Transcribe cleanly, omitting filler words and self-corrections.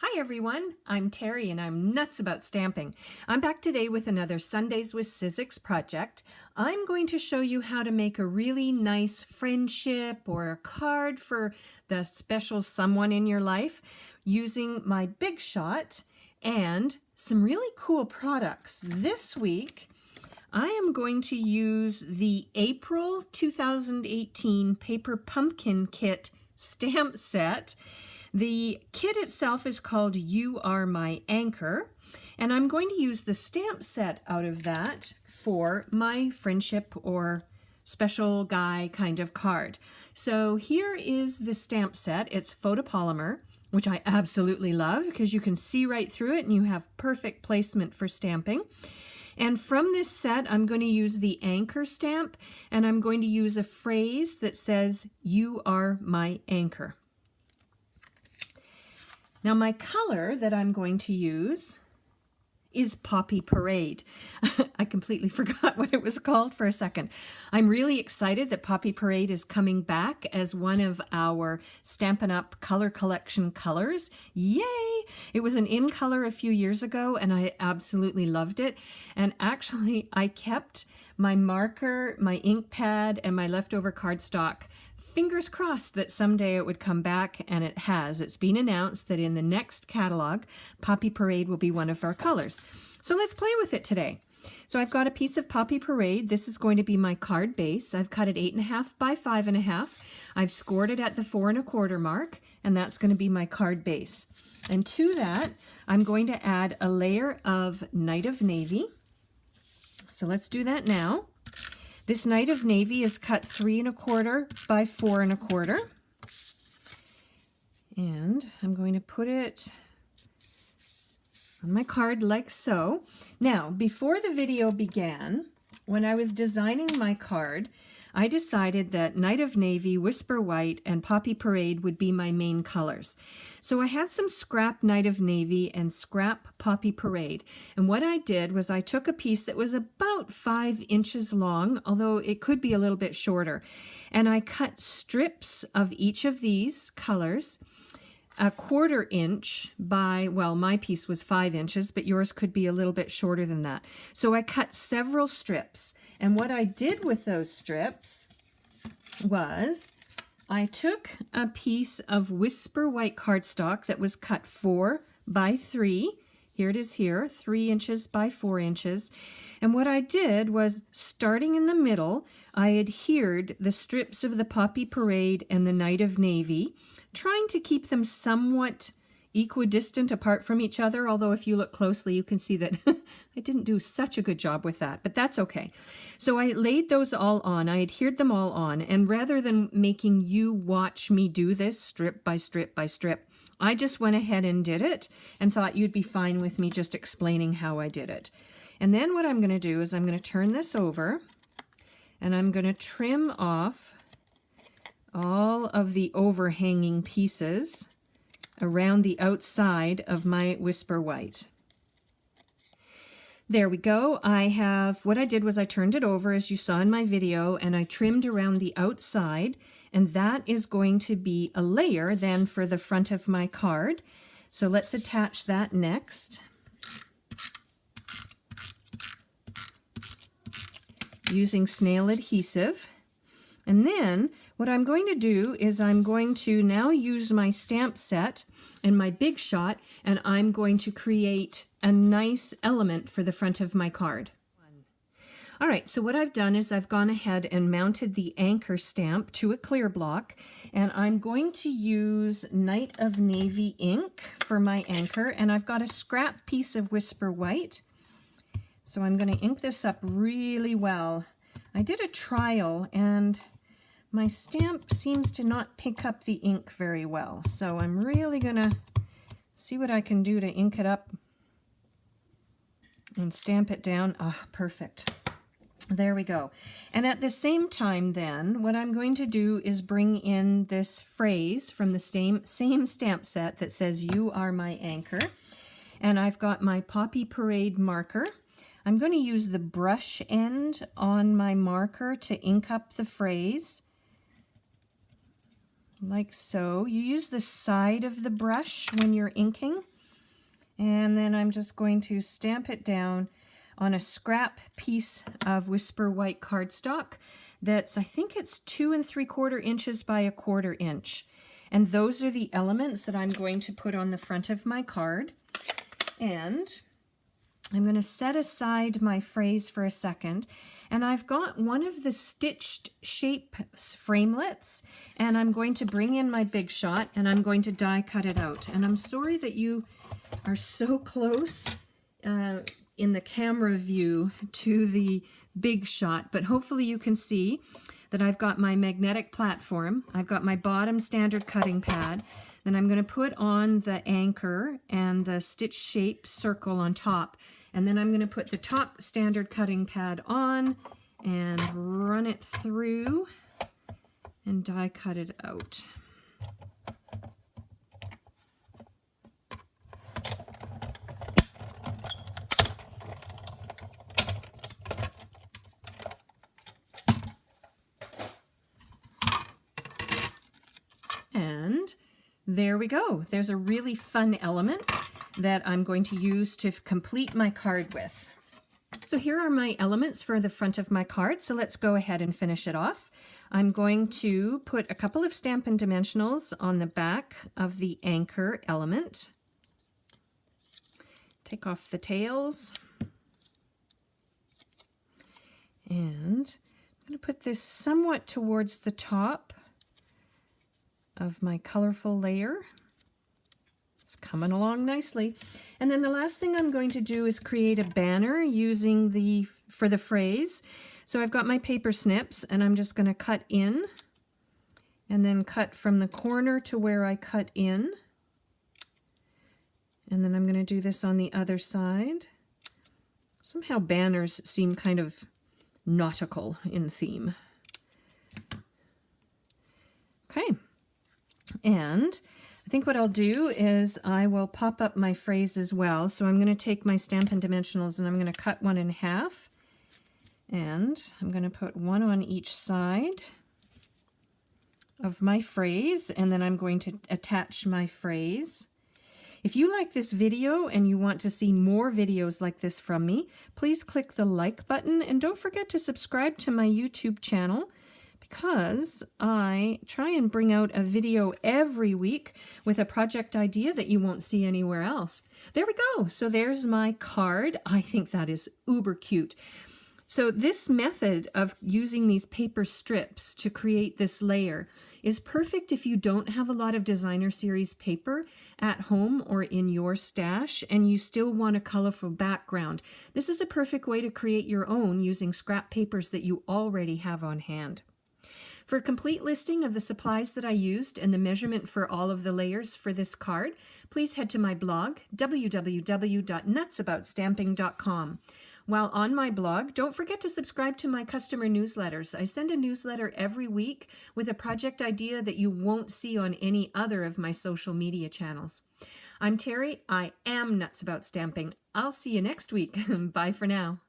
Hi everyone, I'm Terry and I'm nuts about stamping. I'm back today with another Sundays with Sizzix project. I'm going to show you how to make a really nice friendship or a card for the special someone in your life using my Big Shot and some really cool products. This week I am going to use the April 2018 Paper Pumpkin Kit stamp set. The kit itself is called You Are My Anchor, and I'm going to use the stamp set out of that for my friendship or special guy kind of card. So here is the stamp set. It's photopolymer, which I absolutely love because you can see right through it and you have perfect placement for stamping. And from this set, I'm going to use the anchor stamp, and I'm going to use a phrase that says, "You are my anchor." Now my color that I'm going to use is Poppy Parade. I completely forgot what it was called for a second. I'm really excited that Poppy Parade is coming back as one of our Stampin' Up! Color Collection colors. Yay! It was an in color a few years ago and I absolutely loved it. And actually I kept my marker, my ink pad, and my leftover cardstock. Fingers crossed that someday it would come back, and it has. It's been announced that in the next catalog, Poppy Parade will be one of our colors. So let's play with it today. So I've got a piece of Poppy Parade. This is going to be my card base. I've cut it 8.5 by 5.5. I've scored it at the 4 1/4 mark, and that's going to be my card base. And to that, I'm going to add a layer of Night of Navy. So let's do that now. This Night of Navy is cut 3 1/4 by 4 1/4. And I'm going to put it on my card like so. Now, before the video began, when I was designing my card, I decided that Night of Navy, Whisper White, and Poppy Parade would be my main colors. So I had some scrap Night of Navy and scrap Poppy Parade. And what I did was I took a piece that was about 5 inches long, although it could be a little bit shorter. And I cut strips of each of these colors, 1/4 inch by, well, my piece was 5 inches, but yours could be a little bit shorter than that. So I cut several strips. And what I did with those strips was I took a piece of Whisper White cardstock that was cut 4 by 3. Here it is here, 3 inches by 4 inches. And what I did was, starting in the middle, I adhered the strips of the Poppy Parade and the Night of Navy, trying to keep them somewhat equidistant apart from each other, although if you look closely you can see that I didn't do such a good job with that, but that's okay. So I laid those all on, I adhered them all on, and rather than making you watch me do this strip by strip by strip, I just went ahead and did it and thought you'd be fine with me just explaining how I did it. And then what I'm going to do is I'm going to turn this over and I'm going to trim off all of the overhanging pieces around the outside of my Whisper White. There we go. What I did was I turned it over as you saw in my video and I trimmed around the outside, and that is going to be a layer then for the front of my card. So let's attach that next. Using snail adhesive. And then what I'm going to do is I'm going to now use my stamp set and my Big Shot, and I'm going to create a nice element for the front of my card. All right, so what I've done is I've gone ahead and mounted the anchor stamp to a clear block, and I'm going to use Night of Navy ink for my anchor, and I've got a scrap piece of Whisper White. So I'm going to ink this up really well. I did a trial and my stamp seems to not pick up the ink very well, so I'm really gonna see what I can do to ink it up and stamp it down. Ah, perfect. There we go. And at the same time then, what I'm going to do is bring in this phrase from the same stamp set that says, "You are my anchor." And I've got my Poppy Parade marker. I'm going to use the brush end on my marker to ink up the phrase. Like so. You use the side of the brush when you're inking. And then I'm just going to stamp it down on a scrap piece of Whisper White cardstock that's, I think it's 2 3/4 inches by 1/4 inch. And those are the elements that I'm going to put on the front of my card. And I'm going to set aside my phrase for a second. And I've got one of the stitched shape framelets, and I'm going to bring in my Big Shot and I'm going to die cut it out. And I'm sorry that you are so close in the camera view to the Big Shot, but hopefully you can see that I've got my magnetic platform, I've got my bottom standard cutting pad, then I'm going to put on the anchor and the stitch shape circle on top, and then I'm going to put the top standard cutting pad on and run it through and die cut it out. And there we go. There's a really fun element that I'm going to use to complete my card with. So here are my elements for the front of my card. So let's go ahead and finish it off. I'm going to put a couple of Stampin' Dimensionals on the back of the anchor element. Take off the tails. And I'm going to put this somewhat towards the top of my colorful layer. It's coming along nicely. And then the last thing I'm going to do is create a banner using for the phrase. So I've got my paper snips and I'm just going to cut in and then cut from the corner to where I cut in. And then I'm going to do this on the other side. Somehow banners seem kind of nautical in theme. Okay. And I think what I'll do is I will pop up my phrase as well. So I'm going to take my Stampin' Dimensionals and I'm going to cut one in half. And I'm going to put one on each side of my phrase, and then I'm going to attach my phrase. If you like this video and you want to see more videos like this from me, please click the like button and don't forget to subscribe to my YouTube channel, because I try and bring out a video every week with a project idea that you won't see anywhere else. There we go. So there's my card. I think that is uber cute. So this method of using these paper strips to create this layer is perfect if you don't have a lot of designer series paper at home or in your stash and you still want a colorful background. This is a perfect way to create your own using scrap papers that you already have on hand. For a complete listing of the supplies that I used and the measurement for all of the layers for this card, please head to my blog, www.nutsaboutstamping.com. While on my blog, don't forget to subscribe to my customer newsletters. I send a newsletter every week with a project idea that you won't see on any other of my social media channels. I'm Terry. I am Nuts About Stamping. I'll see you next week. Bye for now.